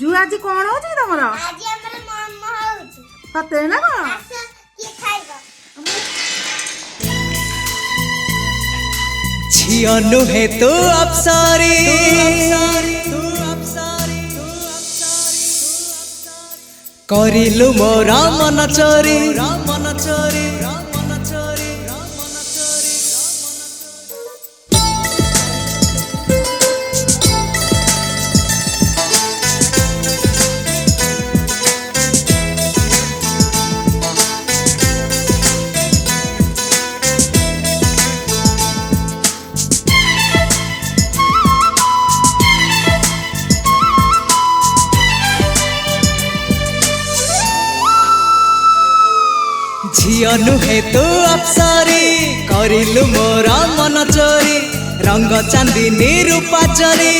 जू आज कौन हो तमर आज हमर मामा होची सते ना कौन आस के खाइबा झियो नुहे तू अप्सरी करिलु मोरा मन चोरी झियो नुहे तू अप्सरी करिलु मोरा मन चोरी रंग चांदनी रूपा चोरी